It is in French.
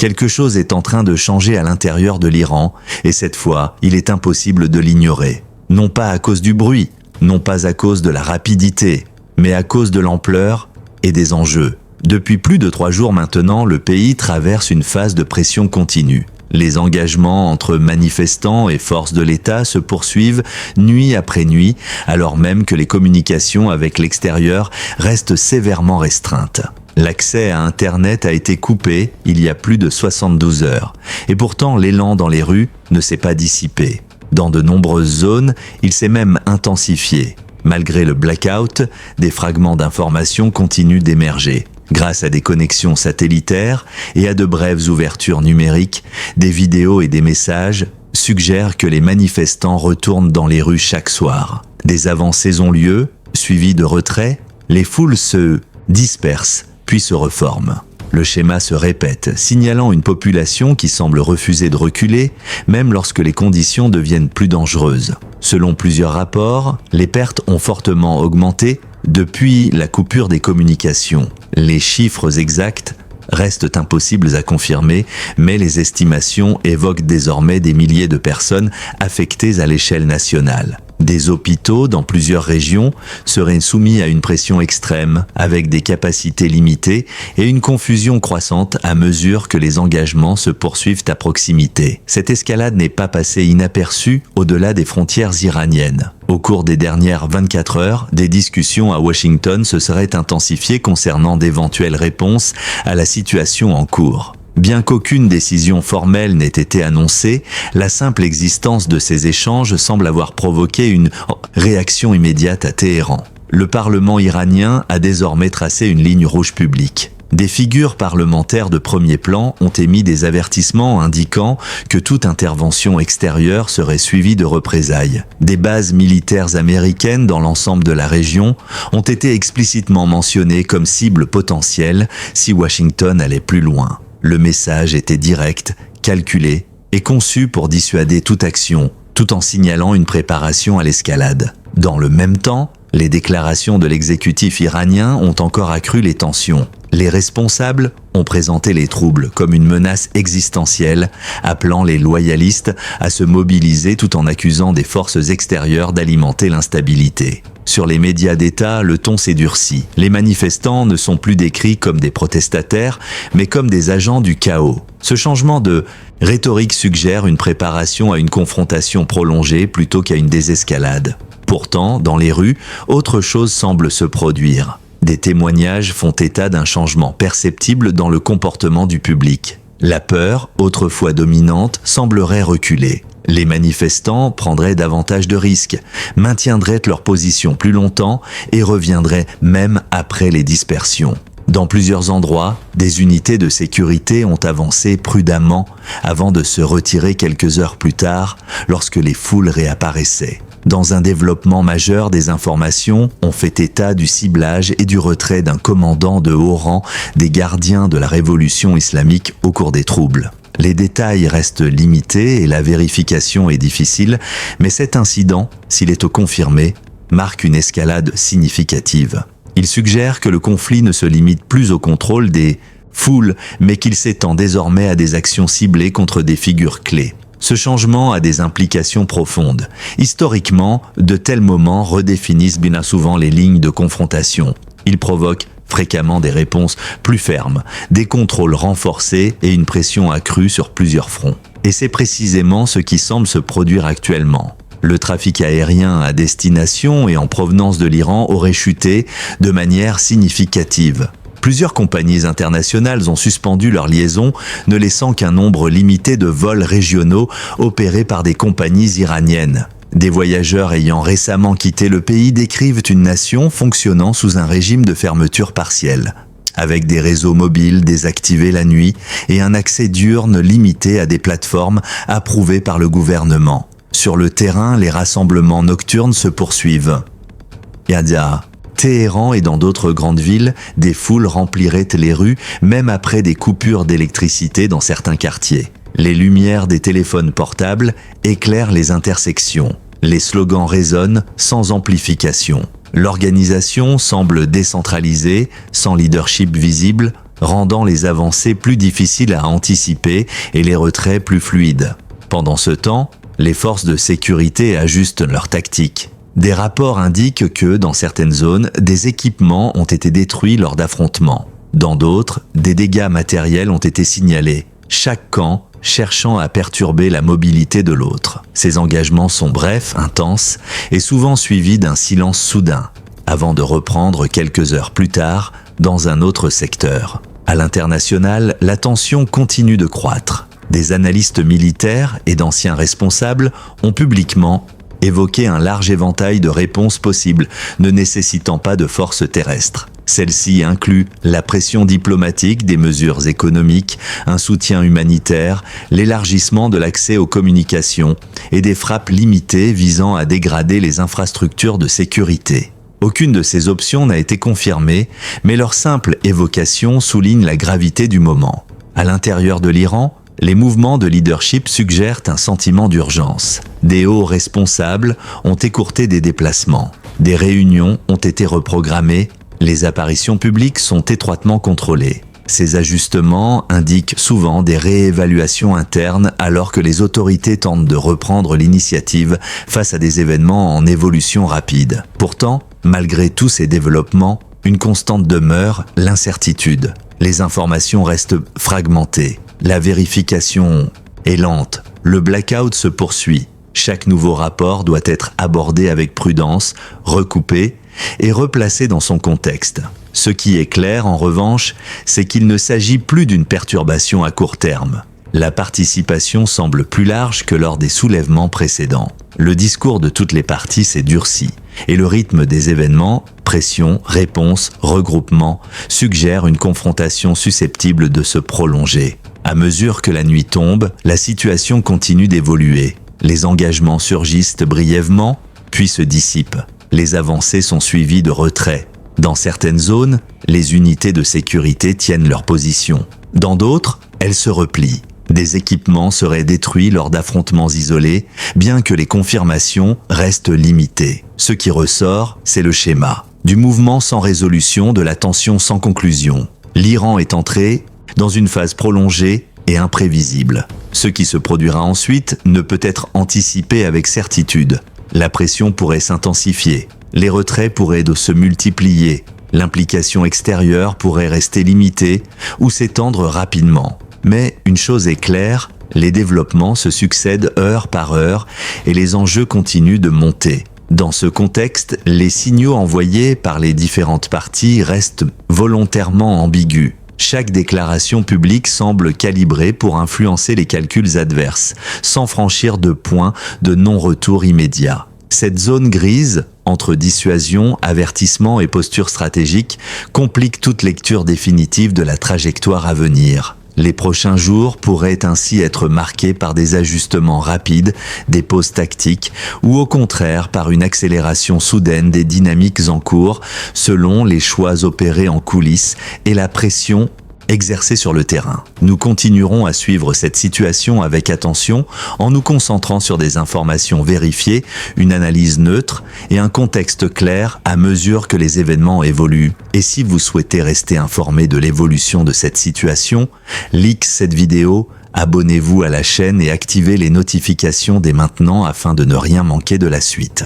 Quelque chose est en train de changer à l'intérieur de l'Iran, et cette fois, il est impossible de l'ignorer. Non pas à cause du bruit, non pas à cause de la rapidité, mais à cause de l'ampleur et des enjeux. Depuis plus de 3 jours maintenant, le pays traverse une phase de pression continue. Les engagements entre manifestants et forces de l'État se poursuivent nuit après nuit, alors même que les communications avec l'extérieur restent sévèrement restreintes. L'accès à Internet a été coupé il y a plus de 72 heures, et pourtant l'élan dans les rues ne s'est pas dissipé. Dans de nombreuses zones, il s'est même intensifié. Malgré le blackout, des fragments d'informations continuent d'émerger. Grâce à des connexions satellitaires et à de brèves ouvertures numériques, des vidéos et des messages suggèrent que les manifestants retournent dans les rues chaque soir. Des avancées ont lieu, suivies de retraits, les foules se dispersent puis se reforment. Le schéma se répète, signalant une population qui semble refuser de reculer, même lorsque les conditions deviennent plus dangereuses. Selon plusieurs rapports, les pertes ont fortement augmenté depuis la coupure des communications. Les chiffres exacts restent impossibles à confirmer, mais les estimations évoquent désormais des milliers de personnes affectées à l'échelle nationale. Des hôpitaux dans plusieurs régions seraient soumis à une pression extrême, avec des capacités limitées et une confusion croissante à mesure que les engagements se poursuivent à proximité. Cette escalade n'est pas passée inaperçue au-delà des frontières iraniennes. Au cours des dernières 24 heures, des discussions à Washington se seraient intensifiées concernant d'éventuelles réponses à la situation en cours. Bien qu'aucune décision formelle n'ait été annoncée, la simple existence de ces échanges semble avoir provoqué une réaction immédiate à Téhéran. Le Parlement iranien a désormais tracé une ligne rouge publique. Des figures parlementaires de premier plan ont émis des avertissements indiquant que toute intervention extérieure serait suivie de représailles. Des bases militaires américaines dans l'ensemble de la région ont été explicitement mentionnées comme cibles potentielles si Washington allait plus loin. Le message était direct, calculé et conçu pour dissuader toute action, tout en signalant une préparation à l'escalade. Dans le même temps, les déclarations de l'exécutif iranien ont encore accru les tensions. Les responsables ont présenté les troubles comme une menace existentielle, appelant les loyalistes à se mobiliser tout en accusant des forces extérieures d'alimenter l'instabilité. Sur les médias d'État, le ton s'est durci. Les manifestants ne sont plus décrits comme des protestataires, mais comme des agents du chaos. Ce changement de rhétorique suggère une préparation à une confrontation prolongée plutôt qu'à une désescalade. Pourtant, dans les rues, autre chose semble se produire. Des témoignages font état d'un changement perceptible dans le comportement du public. La peur, autrefois dominante, semblerait reculer. Les manifestants prendraient davantage de risques, maintiendraient leur position plus longtemps et reviendraient même après les dispersions. Dans plusieurs endroits, des unités de sécurité ont avancé prudemment avant de se retirer quelques heures plus tard lorsque les foules réapparaissaient. Dans un développement majeur des informations, on fait état du ciblage et du retrait d'un commandant de haut rang des gardiens de la révolution islamique au cours des troubles. Les détails restent limités et la vérification est difficile, mais cet incident, s'il est confirmé, marque une escalade significative. Il suggère que le conflit ne se limite plus au contrôle des foules, mais qu'il s'étend désormais à des actions ciblées contre des figures clés. Ce changement a des implications profondes. Historiquement, de tels moments redéfinissent bien souvent les lignes de confrontation. Ils provoquent fréquemment des réponses plus fermes, des contrôles renforcés et une pression accrue sur plusieurs fronts. Et c'est précisément ce qui semble se produire actuellement. Le trafic aérien à destination et en provenance de l'Iran aurait chuté de manière significative. Plusieurs compagnies internationales ont suspendu leurs liaisons, ne laissant qu'un nombre limité de vols régionaux opérés par des compagnies iraniennes. Des voyageurs ayant récemment quitté le pays décrivent une nation fonctionnant sous un régime de fermeture partielle, avec des réseaux mobiles désactivés la nuit et un accès diurne limité à des plateformes approuvées par le gouvernement. Sur le terrain, les rassemblements nocturnes se poursuivent. Yadia, Téhéran et dans d'autres grandes villes, des foules rempliraient les rues, même après des coupures d'électricité dans certains quartiers. Les lumières des téléphones portables éclairent les intersections. Les slogans résonnent sans amplification. L'organisation semble décentralisée, sans leadership visible, rendant les avancées plus difficiles à anticiper et les retraits plus fluides. Pendant ce temps, les forces de sécurité ajustent leurs tactiques. Des rapports indiquent que, dans certaines zones, des équipements ont été détruits lors d'affrontements. Dans d'autres, des dégâts matériels ont été signalés. Chaque camp cherchant à perturber la mobilité de l'autre. Ces engagements sont brefs, intenses et souvent suivis d'un silence soudain, avant de reprendre quelques heures plus tard dans un autre secteur. À l'international, la tension continue de croître. Des analystes militaires et d'anciens responsables ont publiquement évoqué un large éventail de réponses possibles, ne nécessitant pas de force terrestre. Celle-ci inclut la pression diplomatique, des mesures économiques, un soutien humanitaire, l'élargissement de l'accès aux communications et des frappes limitées visant à dégrader les infrastructures de sécurité. Aucune de ces options n'a été confirmée, mais leur simple évocation souligne la gravité du moment. À l'intérieur de l'Iran, les mouvements de leadership suggèrent un sentiment d'urgence. Des hauts responsables ont écourté des déplacements. Des réunions ont été reprogrammées. Les apparitions publiques sont étroitement contrôlées. Ces ajustements indiquent souvent des réévaluations internes alors que les autorités tentent de reprendre l'initiative face à des événements en évolution rapide. Pourtant, malgré tous ces développements, une constante demeure, l'incertitude. Les informations restent fragmentées. La vérification est lente. Le blackout se poursuit. Chaque nouveau rapport doit être abordé avec prudence, recoupé et replacé dans son contexte. Ce qui est clair, en revanche, c'est qu'il ne s'agit plus d'une perturbation à court terme. La participation semble plus large que lors des soulèvements précédents. Le discours de toutes les parties s'est durci, et le rythme des événements, pression, réponse, regroupement, suggère une confrontation susceptible de se prolonger. À mesure que la nuit tombe, la situation continue d'évoluer. Les engagements surgissent brièvement, puis se dissipent. Les avancées sont suivies de retraits. Dans certaines zones, les unités de sécurité tiennent leur position. Dans d'autres, elles se replient. Des équipements seraient détruits lors d'affrontements isolés, bien que les confirmations restent limitées. Ce qui ressort, c'est le schéma. Du mouvement sans résolution, de la tension sans conclusion. L'Iran est entré dans une phase prolongée et imprévisible. Ce qui se produira ensuite ne peut être anticipé avec certitude. La pression pourrait s'intensifier, les retraits pourraient se multiplier, l'implication extérieure pourrait rester limitée ou s'étendre rapidement. Mais une chose est claire, les développements se succèdent heure par heure et les enjeux continuent de monter. Dans ce contexte, les signaux envoyés par les différentes parties restent volontairement ambigus. Chaque déclaration publique semble calibrée pour influencer les calculs adverses, sans franchir de point de non-retour immédiat. Cette zone grise, entre dissuasion, avertissement et posture stratégique, complique toute lecture définitive de la trajectoire à venir. Les prochains jours pourraient ainsi être marqués par des ajustements rapides, des pauses tactiques, ou au contraire par une accélération soudaine des dynamiques en cours, selon les choix opérés en coulisses et la pression exercée sur le terrain. Nous continuerons à suivre cette situation avec attention en nous concentrant sur des informations vérifiées, une analyse neutre et un contexte clair à mesure que les événements évoluent. Et si vous souhaitez rester informé de l'évolution de cette situation, like cette vidéo, abonnez-vous à la chaîne et activez les notifications dès maintenant afin de ne rien manquer de la suite.